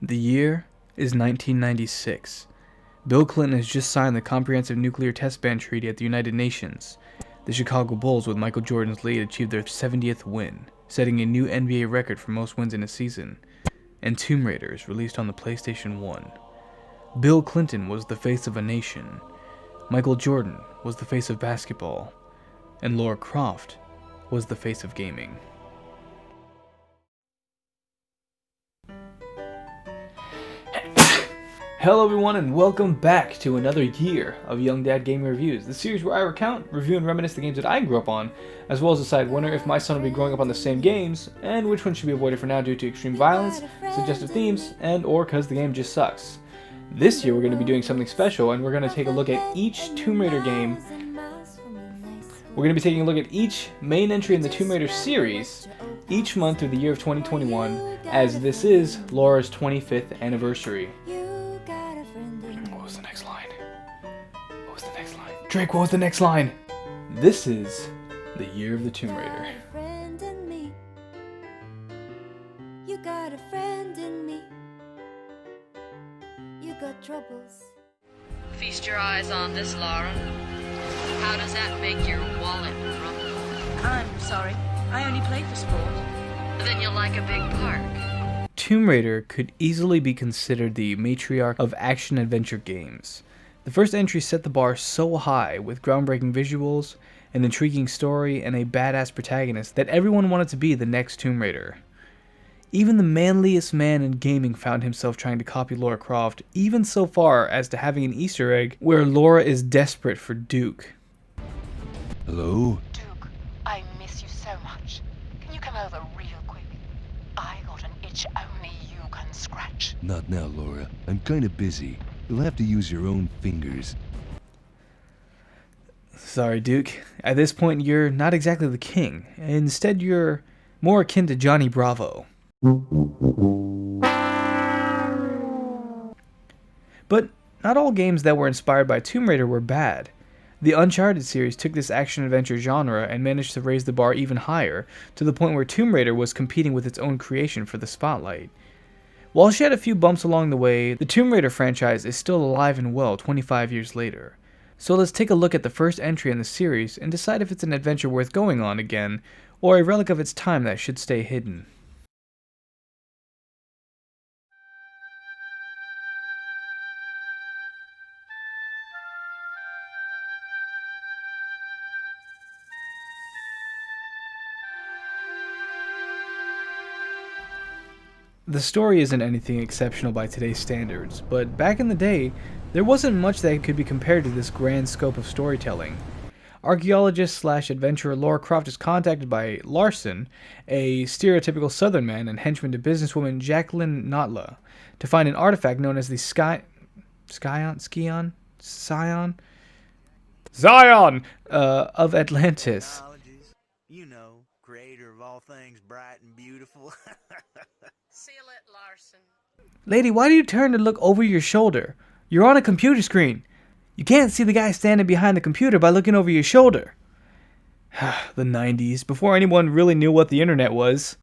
The year is 1996. Bill Clinton has just signed the Comprehensive Nuclear Test Ban Treaty at the United Nations. The Chicago Bulls, with Michael Jordan's lead, achieved their 70th win, setting a new NBA record for most wins in a season. And Tomb Raider is released on the PlayStation 1. Bill Clinton was the face of a nation. Michael Jordan was the face of basketball. And Lara Croft was the face of gaming. Hello everyone and welcome back to another year of Young Dad Gaming Reviews, the series where I recount, review, and reminisce the games that I grew up on, as well as decide whether if my son will be growing up on the same games, and which one should be avoided for now due to extreme violence, suggestive themes, and or because the game just sucks. This year we're going to be doing something special, and we're going to take a look at each Tomb Raider game. We're going to be taking a look at each main entry in the Tomb Raider series, each month through the year of 2021, as this is Lara's 25th anniversary. Drake, what was the next line? This is the year of the Tomb Raider. You got a friend in me. You got troubles. Feast your eyes on this, Lara. How does that make your wallet rumble? I'm sorry. I only play for sport. Then you'll like a big park. Tomb Raider could easily be considered the matriarch of action-adventure games. The first entry set the bar so high, with groundbreaking visuals, an intriguing story, and a badass protagonist, that everyone wanted to be the next Tomb Raider. Even the manliest man in gaming found himself trying to copy Lara Croft, even so far as to having an Easter egg where Lara is desperate for Duke. Hello? Duke, I miss you so much. Can you come over real quick? I got an itch only you can scratch. Not now, Laura. I'm kinda busy. You'll have to use your own fingers. Sorry, Duke. At this point, you're not exactly the king. Instead, you're more akin to Johnny Bravo. But not all games that were inspired by Tomb Raider were bad. The Uncharted series took this action-adventure genre and managed to raise the bar even higher, to the point where Tomb Raider was competing with its own creation for the spotlight. While she had a few bumps along the way, the Tomb Raider franchise is still alive and well 25 years later. So let's take a look at the first entry in the series and decide if it's an adventure worth going on again, or a relic of its time that should stay hidden. The story isn't anything exceptional by today's standards, but back in the day, there wasn't much that could be compared to this grand scope of storytelling. Archaeologist/adventurer Lara Croft is contacted by Larson, a stereotypical southern man and henchman to businesswoman Jacqueline Notla, to find an artifact known as the Zion of Atlantis. You know, creator of all things bright and beautiful. Seal it, Larson. Lady, why do you turn to look over your shoulder? You're on a computer screen. You can't see the guy standing behind the computer by looking over your shoulder. The 90s, before anyone really knew what the internet was.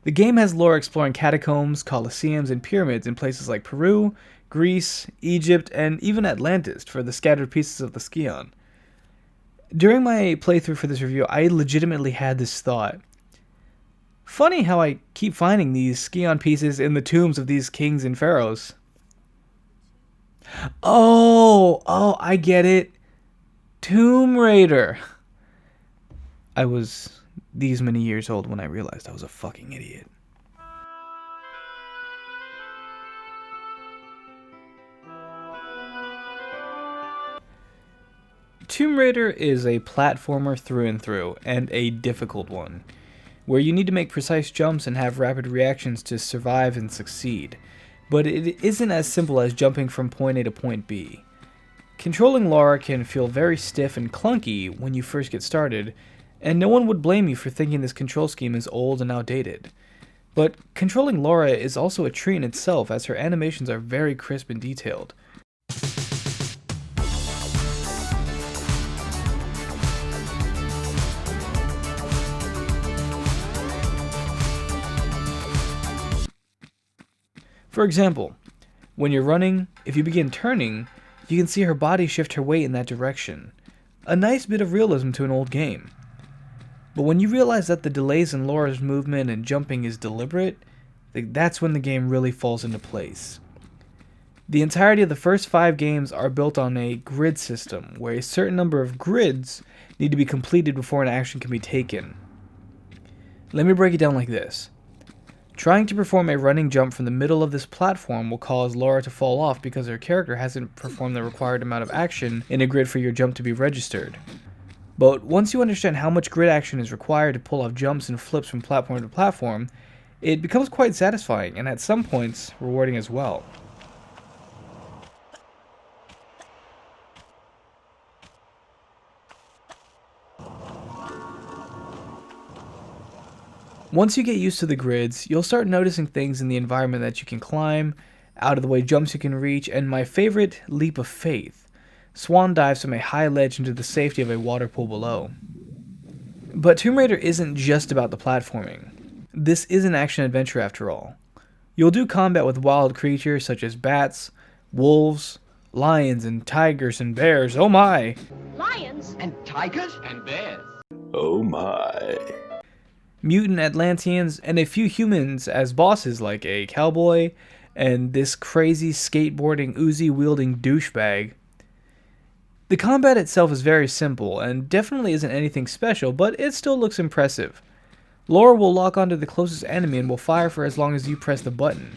The game has Lara exploring catacombs, coliseums, and pyramids in places like Peru, Greece, Egypt, and even Atlantis for the scattered pieces of the Skion. During my playthrough for this review, I legitimately had this thought. Funny how I keep finding these Skion pieces in the tombs of these kings and pharaohs. Oh, I get it. Tomb Raider. I was these many years old when I realized I was a fucking idiot. Tomb Raider is a platformer through and through, and a difficult one, where you need to make precise jumps and have rapid reactions to survive and succeed. But it isn't as simple as jumping from point A to point B. Controlling Lara can feel very stiff and clunky when you first get started, and no one would blame you for thinking this control scheme is old and outdated. But controlling Lara is also a treat in itself, as her animations are very crisp and detailed. For example, when you're running, if you begin turning, you can see her body shift her weight in that direction. A nice bit of realism to an old game. But when you realize that the delays in Laura's movement and jumping is deliberate, that's when the game really falls into place. The entirety of the first 5 games are built on a grid system, where a certain number of grids need to be completed before an action can be taken. Let me break it down like this. Trying to perform a running jump from the middle of this platform will cause Laura to fall off because her character hasn't performed the required amount of action in a grid for your jump to be registered. But once you understand how much grid action is required to pull off jumps and flips from platform to platform, it becomes quite satisfying and at some points rewarding as well. Once you get used to the grids, you'll start noticing things in the environment that you can climb, out of the way jumps you can reach, and my favorite, leap of faith. Swan dives from a high ledge into the safety of a water pool below. But Tomb Raider isn't just about the platforming. This is an action-adventure after all. You'll do combat with wild creatures such as bats, wolves, lions, and tigers and bears. Oh my! Lions? And tigers? And bears? Oh my. Mutant Atlanteans, and a few humans as bosses like a cowboy and this crazy skateboarding Uzi-wielding douchebag. The combat itself is very simple and definitely isn't anything special, but it still looks impressive. Laura will lock onto the closest enemy and will fire for as long as you press the button.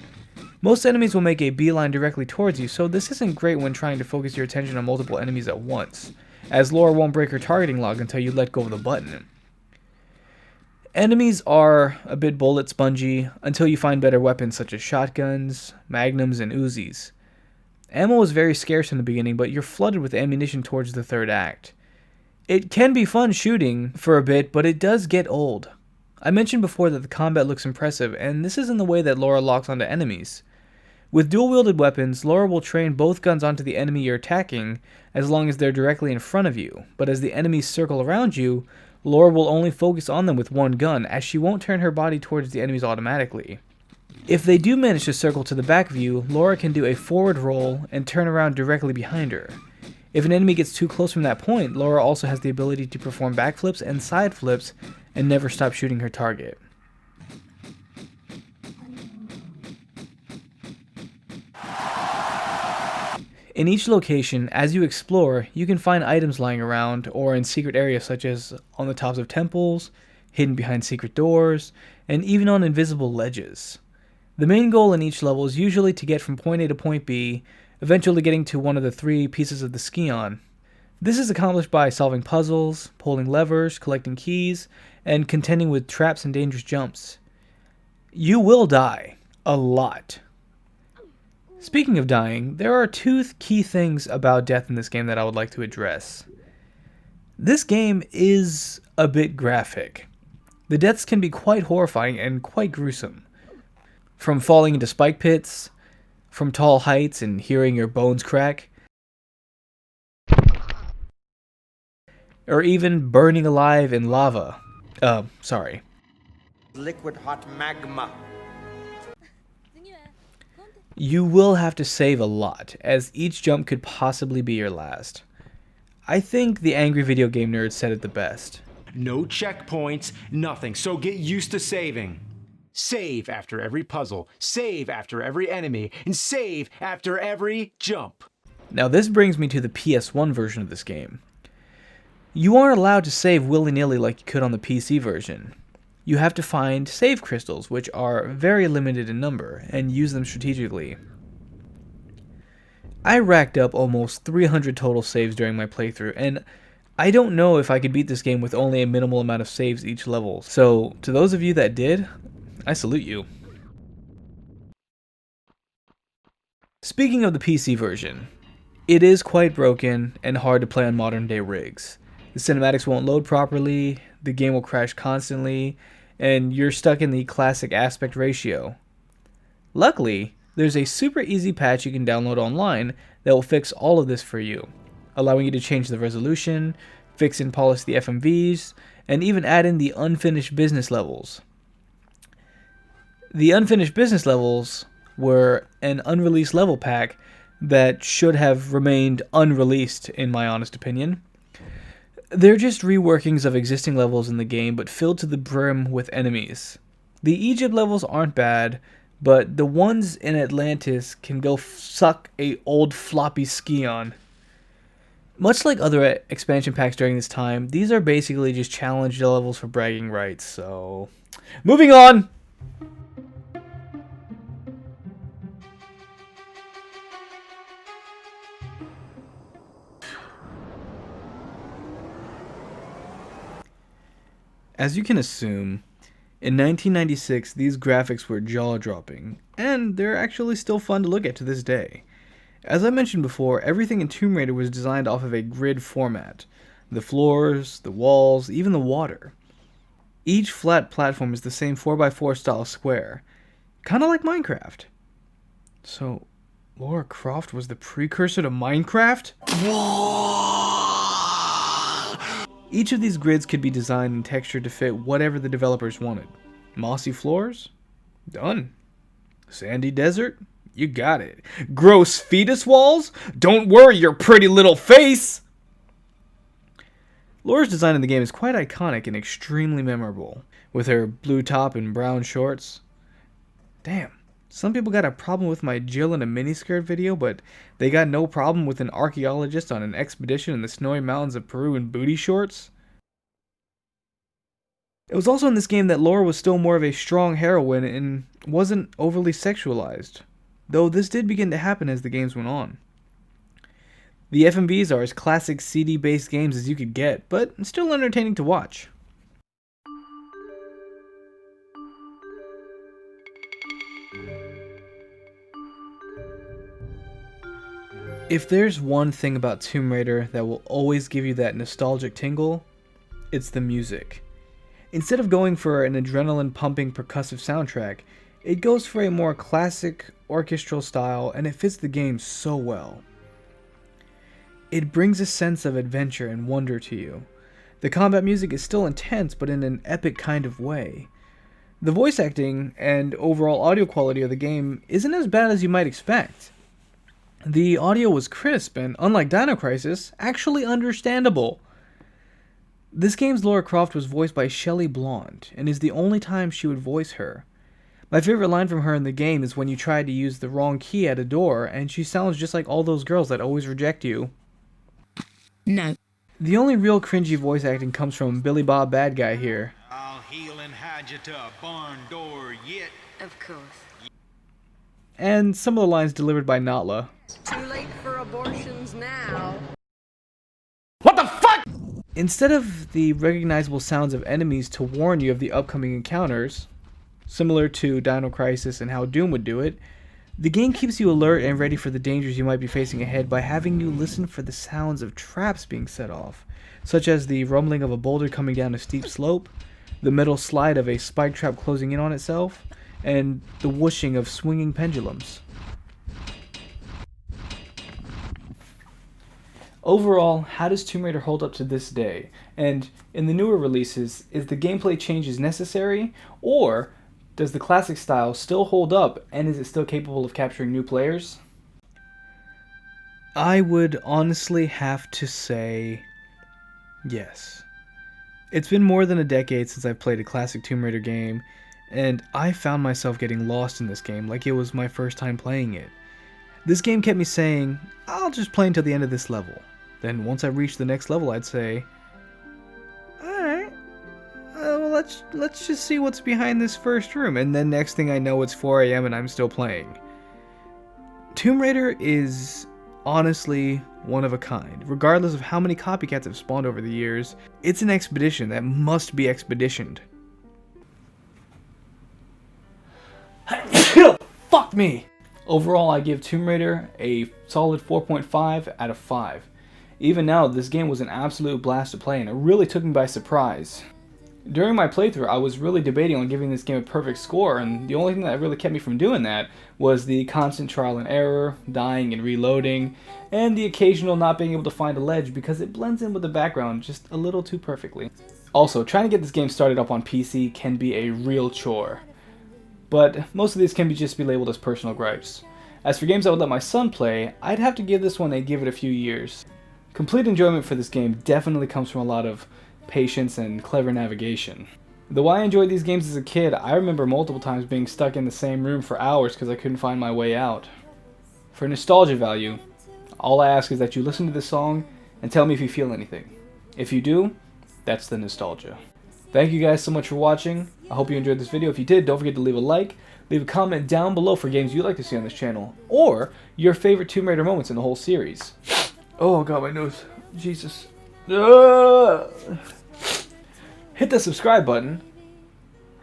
Most enemies will make a beeline directly towards you, so this isn't great when trying to focus your attention on multiple enemies at once, as Laura won't break her targeting log until you let go of the button. Enemies are a bit bullet spongy until you find better weapons such as shotguns, magnums, and Uzis. Ammo is very scarce in the beginning, but you're flooded with ammunition towards the third act. It can be fun shooting for a bit, but it does get old. I mentioned before that the combat looks impressive, and this is in the way that Laura locks onto enemies. With dual-wielded weapons, Laura will train both guns onto the enemy you're attacking as long as they're directly in front of you, but as the enemies circle around you, Laura will only focus on them with one gun, as she won't turn her body towards the enemies automatically. If they do manage to circle to the back of you, Laura can do a forward roll and turn around directly behind her. If an enemy gets too close from that point, Laura also has the ability to perform backflips and side flips and never stop shooting her target. In each location, as you explore, you can find items lying around or in secret areas such as on the tops of temples, hidden behind secret doors, and even on invisible ledges. The main goal in each level is usually to get from point A to point B, eventually getting to one of the 3 pieces of the Scion. This is accomplished by solving puzzles, pulling levers, collecting keys, and contending with traps and dangerous jumps. You will die. A lot. Speaking of dying, there are 2 key things about death in this game that I would like to address. This game is a bit graphic. The deaths can be quite horrifying and quite gruesome. From falling into spike pits, from tall heights and hearing your bones crack, or even burning alive in lava. Liquid hot magma. You will have to save a lot, as each jump could possibly be your last. I think the angry video game nerd said it the best. No checkpoints, nothing, so get used to saving. Save after every puzzle, save after every enemy, and save after every jump. Now this brings me to the PS1 version of this game. You aren't allowed to save willy-nilly like you could on the PC version. You have to find save crystals, which are very limited in number, and use them strategically. I racked up almost 300 total saves during my playthrough, and I don't know if I could beat this game with only a minimal amount of saves each level, so to those of you that did, I salute you. Speaking of the PC version, it is quite broken and hard to play on modern day rigs. The cinematics won't load properly, the game will crash constantly, and you're stuck in the classic aspect ratio. Luckily, there's a super easy patch you can download online that will fix all of this for you, allowing you to change the resolution, fix and polish the FMVs, and even add in the unfinished business levels. The unfinished business levels were an unreleased level pack that should have remained unreleased, in my honest opinion. They're just reworkings of existing levels in the game, but filled to the brim with enemies. The Egypt levels aren't bad, but the ones in Atlantis can go suck a old floppy ski on. Much like other expansion packs during this time, these are basically just challenge levels for bragging rights, so... Moving on! As you can assume, in 1996 these graphics were jaw-dropping, and they're actually still fun to look at to this day. As I mentioned before, everything in Tomb Raider was designed off of a grid format. The floors, the walls, even the water. Each flat platform is the same 4x4 style square, kinda like Minecraft. So, Lara Croft was the precursor to Minecraft? Each of these grids could be designed and textured to fit whatever the developers wanted. Mossy floors? Done. Sandy desert? You got it. Gross fetus walls? Don't worry your pretty little face! Lara's design in the game is quite iconic and extremely memorable, with her blue top and brown shorts. Damn, some people got a problem with my Jill in a miniskirt video, but they got no problem with an archaeologist on an expedition in the snowy mountains of Peru in booty shorts. It was also in this game that Lara was still more of a strong heroine and wasn't overly sexualized, though this did begin to happen as the games went on. The FMVs are as classic CD-based games as you could get, but still entertaining to watch. If there's one thing about Tomb Raider that will always give you that nostalgic tingle, it's the music. Instead of going for an adrenaline-pumping percussive soundtrack, it goes for a more classic orchestral style, and it fits the game so well. It brings a sense of adventure and wonder to you. The combat music is still intense, but in an epic kind of way. The voice acting and overall audio quality of the game isn't as bad as you might expect. The audio was crisp and, unlike Dino Crisis, actually understandable. This game's Lara Croft was voiced by Shelley Blond, and is the only time she would voice her. My favorite line from her in the game is when you try to use the wrong key at a door, and she sounds just like all those girls that always reject you. No. The only real cringy voice acting comes from Billy Bob Bad Guy here. I'll heal and hide you to a barn door yet. Of course. And some of the lines delivered by Natla. Too late for abortions now. What the fuck?! Instead of the recognizable sounds of enemies to warn you of the upcoming encounters, similar to Dino Crisis and how Doom would do it, the game keeps you alert and ready for the dangers you might be facing ahead by having you listen for the sounds of traps being set off, such as the rumbling of a boulder coming down a steep slope, the metal slide of a spike trap closing in on itself, and the whooshing of swinging pendulums. Overall, how does Tomb Raider hold up to this day? And in the newer releases, is the gameplay changes necessary, or does the classic style still hold up, and is it still capable of capturing new players? I would honestly have to say yes. It's been more than a decade since I've played a classic Tomb Raider game, and I found myself getting lost in this game like it was my first time playing it. This game kept me saying, I'll just play until the end of this level. Then once I reached the next level, I'd say, alright, well, let's just see what's behind this first room. And then next thing I know, it's 4 AM and I'm still playing. Tomb Raider is honestly one of a kind. Regardless of how many copycats have spawned over the years, it's an expedition that must be expeditioned. Fuck me! Overall, I give Tomb Raider a solid 4.5 out of 5. Even now, this game was an absolute blast to play, and it really took me by surprise. During my playthrough, I was really debating on giving this game a perfect score, and the only thing that really kept me from doing that was the constant trial and error, dying and reloading, and the occasional not being able to find a ledge because it blends in with the background just a little too perfectly. Also, trying to get this game started up on PC can be a real chore. but most of these can just be labeled as personal gripes. As for games I would let my son play, I'd have to give this one a few years. Complete enjoyment for this game definitely comes from a lot of patience and clever navigation. Though I enjoyed these games as a kid, I remember multiple times being stuck in the same room for hours because I couldn't find my way out. For nostalgia value, all I ask is that you listen to this song and tell me if you feel anything. If you do, that's the nostalgia. Thank you guys so much for watching. I hope you enjoyed this video. If you did, don't forget to leave a like, leave a comment down below for games you'd like to see on this channel, or your favorite Tomb Raider moments in the whole series. Oh god, my nose. Jesus. Hit the subscribe button.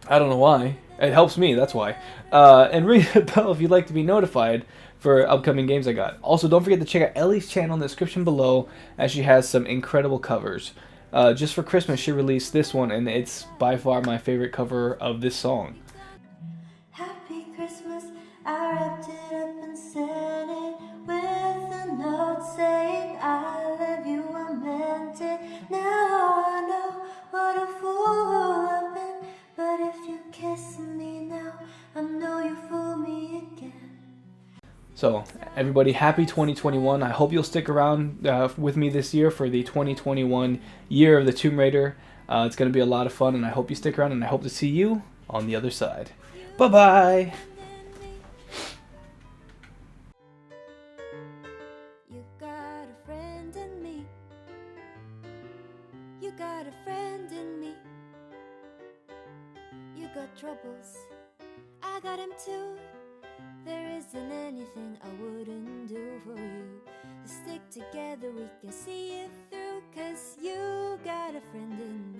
I don't know why. It helps me, that's why. And ring the bell if you'd like to be notified for upcoming games I got. Also, don't forget to check out Ellie's channel in the description below, as she has some incredible covers. Just for Christmas, she released this one, and it's by far my favorite cover of this song. Happy Christmas, I wrapped it up and sent it with a note saying I love you, I meant it. Now I know what a fool I've been, but if you kiss me now, I know you fool me again. So, everybody, happy 2021. I hope you'll stick around with me this year for the 2021 year of the Tomb Raider. It's going to be a lot of fun, and I hope you stick around, and I hope to see you on the other side. Bye-bye! You got a friend in me. You got a friend in me. You got troubles, I got him too. There isn't anything I wouldn't do for you. To stick together we can see it through, 'cause you got a friend in me.